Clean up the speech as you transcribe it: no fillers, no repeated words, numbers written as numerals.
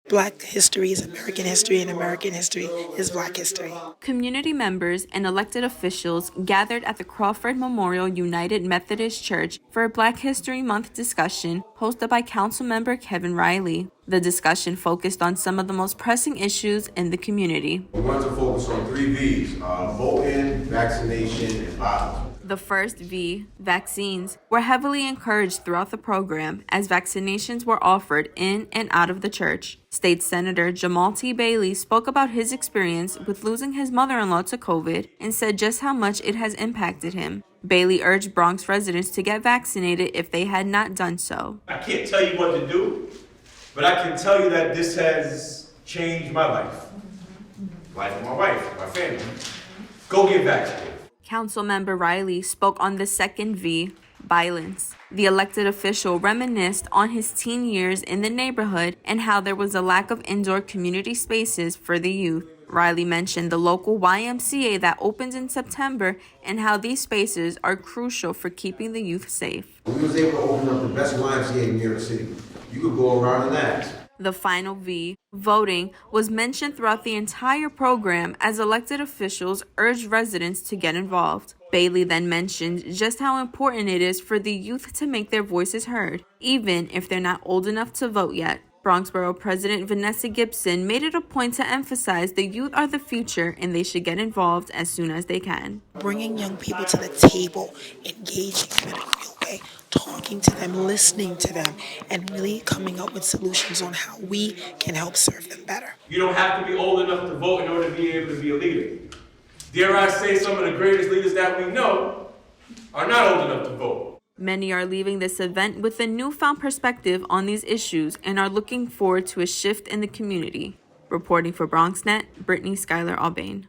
Black history is American history, and American history is Black history. Community members and elected officials gathered at the Crawford Memorial United Methodist Church for a Black History Month discussion hosted by Councilmember Kevin Riley. The discussion focused on some of the most pressing issues in the community. We want to focus on 3 V's, voting, vaccination, and violence. The first V, vaccines, were heavily encouraged throughout the program as vaccinations were offered in and out of the church. State Senator Jamaal T. Bailey spoke about his experience with losing his mother-in-law to COVID and said just how much it has impacted him. Bailey urged Bronx residents to get vaccinated if they had not done so. I can't tell you what to do, but I can tell you that this has changed my life of my wife, my family. Go get vaccinated. Councilmember Riley spoke on the second V, violence. The elected official reminisced on his teen years in the neighborhood and how there was a lack of indoor community spaces for the youth. Riley mentioned the local YMCA that opens in September and how these spaces are crucial for keeping the youth safe. We was able to open up the best YMCA in New York City. You could go around and ask. The final V, voting, was mentioned throughout the entire program as elected officials urged residents to get involved. Bailey then mentioned just how important it is for the youth to make their voices heard, even if they're not old enough to vote yet. Bronx Borough President Vanessa Gibson made it a point to emphasize the youth are the future and they should get involved as soon as they can. Bringing young people to the table, engaging them in a real way, talking to them, listening to them, and really coming up with solutions on how we can help serve them better. You don't have to be old enough to vote in order to be able to be a leader. Dare I say some of the greatest leaders that we know are not old enough to vote. Many are leaving this event with a newfound perspective on these issues and are looking forward to a shift in the community. Reporting for BronxNet, Brittany, Skyler, Aubain.